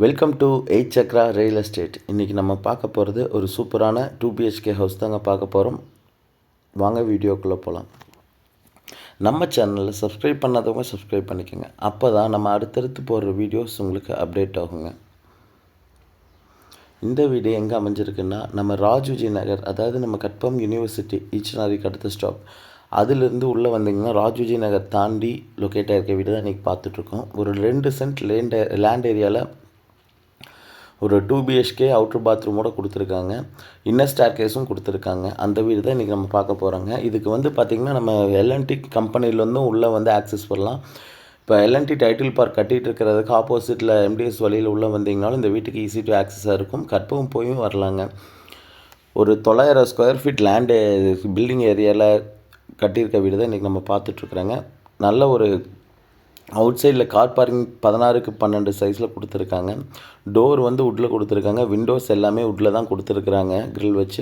Welcome to 8 Chakra real estate. இன்றைக்கி நம்ம பார்க்க போகிறது ஒரு சூப்பரான 2 BHK ஹவுஸ் தாங்க பார்க்க போகிறோம். வாங்க வீடியோக்குள்ளே போகலாம். நம்ம சேனலில் சப்ஸ்கிரைப் பண்ணாதவங்க சப்ஸ்கிரைப் பண்ணிக்கோங்க. அப்போ தான் நம்ம அடுத்தடுத்து போடுற வீடியோஸ் உங்களுக்கு அப்டேட் ஆகுங்க. இந்த வீடியோ எங்கே அமைஞ்சிருக்குன்னா, நம்ம ராஜுஜி நகர், அதாவது நம்ம கற்பகம் யூனிவர்சிட்டி ஈச்சனாரிக்கு அடுத்த ஸ்டாப், அதிலிருந்து உள்ளே வந்தீங்கன்னா ராஜுஜி நகர் தாண்டி லொக்கேட் ஆகிருக்க வீடு தான் இன்றைக்கி பார்த்துட்ருக்கோம். ஒரு 2 சென்ட் லேண்ட் ஏரியாவில் ஒரு 2 BHK அவுட்ரு பாத்ரூமோடு கொடுத்துருக்காங்க. இன்னர் ஸ்டேர் கேஸும் கொடுத்துருக்காங்க. அந்த வீடு தான் இன்றைக்கி நம்ம பார்க்க போகிறோங்க. இதுக்கு வந்து பார்த்திங்கன்னா நம்ம L&T கம்பெனிலேருந்தும் உள்ளே வந்து ஆக்சஸ் பண்ணலாம். இப்போ L&T டைட்டில் பார்க் கட்டிகிட்டு இருக்கிறதுக்கு ஆப்போசிட்டில் MDS வழியில் உள்ளே வந்தீங்கனாலும் இந்த வீட்டுக்கு ஈஸி டு ஆக்சஸாக இருக்கும். கற்பகம் போயும் வரலாங்க. ஒரு 900 ஸ்கொயர் ஃபீட் லேண்டு பில்டிங் ஏரியாவில் கட்டியிருக்க வீடு தான் இன்றைக்கி நம்ம பார்த்துட்ருக்குறோங்க. நல்ல ஒரு அவுட் சைடில் கார் பார்க்கிங் 16க்கு 12 சைஸில் கொடுத்துருக்காங்க. டோர் வந்து வுட்டில் கொடுத்துருக்காங்க. விண்டோஸ் எல்லாமே வுட்டில் தான் கொடுத்துருக்குறாங்க கிரில் வச்சு.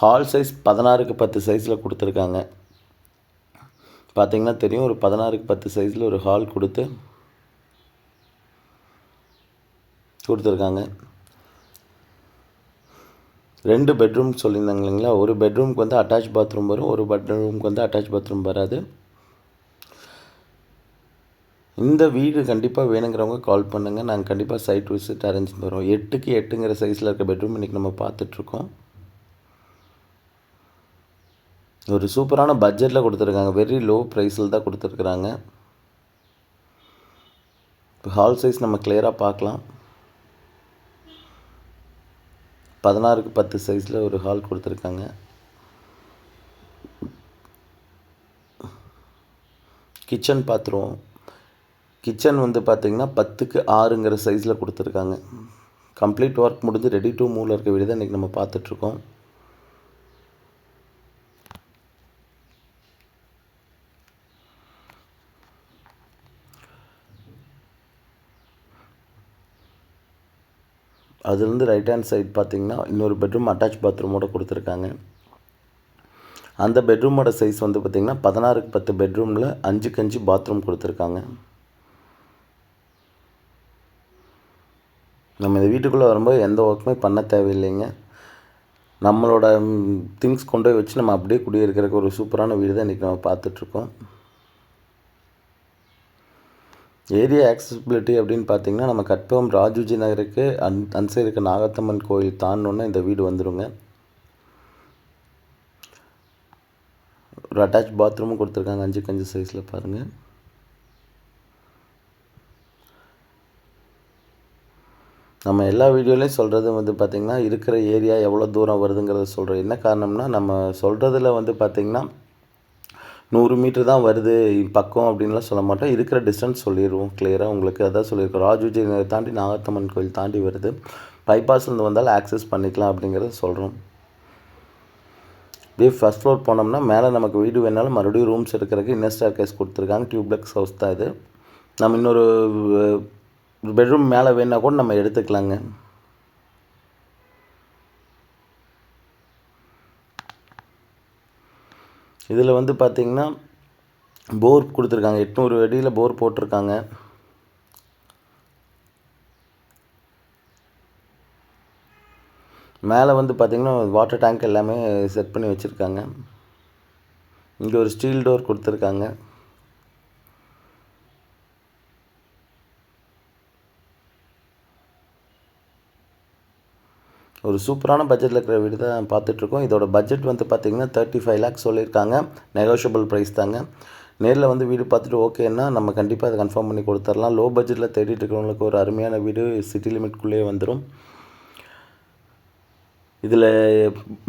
ஹால் சைஸ் 16க்கு 10 சைஸில் கொடுத்துருக்காங்க. பார்த்திங்கன்னா தெரியும், ஒரு 16க்கு 10 சைஸில் ஒரு ஹால் கொடுத்துருக்காங்க. 2 பெட்ரூம் சொல்லியிருந்தாங்க இல்லைங்களா. ஒரு பெட்ரூமுக்கு வந்து அட்டாச் பாத்ரூம் வரும், ஒரு பெட்ரூமுக்கு வந்து அட்டாச் பாத்ரூம் வராது. இந்த வீடு கண்டிப்பாக வேணுங்கிறவங்க கால் பண்ணுங்கள். நாங்கள் கண்டிப்பாக சைட் விசிட் அரேஞ்ச் பண்ணுறோம். 8க்கு 8ங்கிற சைஸில் இருக்க பெட்ரூம் இன்றைக்கி நம்ம பார்த்துட்ருக்கோம். ஒரு சூப்பரான பட்ஜெட்டில் கொடுத்துருக்காங்க. வெரி லோ ப்ரைஸில் தான் கொடுத்துருக்குறாங்க. இப்போ ஹால் சைஸ் நம்ம கிளியராக பார்க்கலாம். 16க்கு 10 சைஸில் ஒரு ஹால் கொடுத்துருக்காங்க. கிச்சன் வந்து பார்த்திங்கன்னா 10க்கு 6ங்கிற சைஸில் கொடுத்துருக்காங்க. கம்ப்ளீட் ஒர்க் முடிஞ்சு ரெடி டு மூவில் இருக்க வீடு தான் இன்றைக்கி நம்ம பார்த்துட்ருக்கோம். அதுலேருந்து ரைட் ஹேண்ட் சைட் பார்த்திங்கன்னா இன்னொரு பெட்ரூம் அட்டாச் பாத்ரூமோடு கொடுத்துருக்காங்க. அந்த பெட்ரூமோட சைஸ் வந்து பார்த்திங்கன்னா 16க்கு 10 பெட்ரூமில் 5க்கு 5 பாத்ரூம் கொடுத்துருக்காங்க. நம்ம இந்த வீட்டுக்குள்ளே வரும்போது எந்த ஒர்க்குமே பண்ண தேவையில்லைங்க. நம்மளோட திங்ஸ் கொண்டு போய் வச்சு நம்ம அப்படியே குடியிருக்கிறதுக்கு ஒரு சூப்பரான வீடு தான் இன்றைக்கி நம்ம பார்த்துட்ருக்கோம். ஏரியா ஆக்சசிபிலிட்டி அப்படின்னு பார்த்திங்கன்னா, நம்ம கற்பகம் ராஜுஜி நகருக்கு அந்த சைடு இருக்க நாகத்தம்மன் கோயில் தாண்டோன்னா இந்த வீடு வந்துடுங்க. ஒரு அட்டாச் பாத்ரூமும் கொடுத்துருக்காங்க 5க்கு 5 சைஸில் பாருங்கள். நம்ம எல்லா வீடியோலையும் சொல்கிறது வந்து பார்த்திங்கன்னா, இருக்கிற ஏரியா எவ்வளோ தூரம் வருதுங்கிறத சொல்கிறோம். என்ன காரணம்னா, நம்ம சொல்கிறதுல வந்து பார்த்திங்கன்னா 100 மீட்டர் தான் வருது பக்கம் அப்படின்லாம் சொல்ல மாட்டோம். இருக்கிற டிஸ்டன்ஸ் சொல்லிடுவோம் கிளியராக உங்களுக்கு. அதான் சொல்லியிருக்கோம், ராஜுஜி தாண்டி நாகத்தம்மன் கோயில் தாண்டி வருது. பைபாஸ்லேருந்து வந்தாலும் ஆக்சஸ் பண்ணிக்கலாம் அப்படிங்கிறத சொல்கிறோம். இதே ஃபஸ்ட் ஃப்ளோர் போனோம்னா மேலே நமக்கு வீடு வேணாலும் மறுபடியும் ரூம்ஸ் எடுக்கிறதுக்கு இன்னர் ஸ்டேர் கேஸ் கொடுத்துருக்காங்க. டியூப்ளெக்ஸ் ஹவுஸ் தான் இது. நம்ம இன்னொரு பெட்ரூம் மேலே வேணா கூட நம்ம எடுத்துக்கலாங்க. இதில் வந்து பார்த்திங்கன்னா போர் கொடுத்துருக்காங்க. 800 அடியில் போர் போட்டிருக்காங்க. மேலே வந்து பார்த்திங்கன்னா வாட்டர் டேங்க் எல்லாமே செட் பண்ணி வச்சுருக்காங்க. இங்கே ஒரு ஸ்டீல் டோர் கொடுத்துருக்காங்க. ஒரு சூப்பரான பட்ஜெட்டில் இருக்கிற வீடு தான் பார்த்துட்ருக்கோம். இதோட பட்ஜெட் வந்து பார்த்திங்கன்னா 35 lakhs சொல்லியிருக்காங்க. நெகோஷியபிள் ப்ரைஸ் தாங்க. நேரில் வந்து வீடு பார்த்துட்டு ஓகேன்னா நம்ம கண்டிப்பாக அதை கன்ஃபார்ம் பண்ணி கொடுத்துடலாம். லோ பட்ஜெட்டில் தேடிட்டு இருக்கிறவங்களுக்கு ஒரு அருமையான வீடு சிட்டி லிமிட்குள்ளேயே வந்துடும். இதில்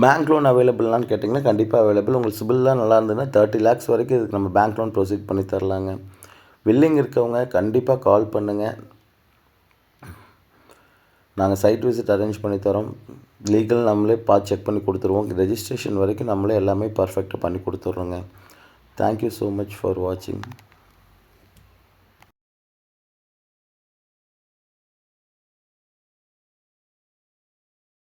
பேங்க் லோன் அவைலபிளான்னு கேட்டிங்கன்னா கண்டிப்பாக அவைலபிள். உங்களுக்கு சிபில்லாம் நல்லா இருந்ததுன்னா 30 lakhs வரைக்கும் இதுக்கு நம்ம பேங்க் லோன் ப்ரொசீட் பண்ணி தரலாங்க. வில்லிங் இருக்கவங்க கண்டிப்பாக கால் பண்ணுங்கள். நாங்கள் சைட் விசிட் அரேஞ்ச் பண்ணி தரோம். லீகல் நம்மளே பார்த்து செக் பண்ணி கொடுத்துருவோம். ரெஜிஸ்ட்ரேஷன் வரைக்கும் நம்மளே எல்லாமே பர்ஃபெக்டாக பண்ணி கொடுத்துட்றோங்க. தேங்க்யூ ஸோ மச் ஃபார் வாட்சிங்.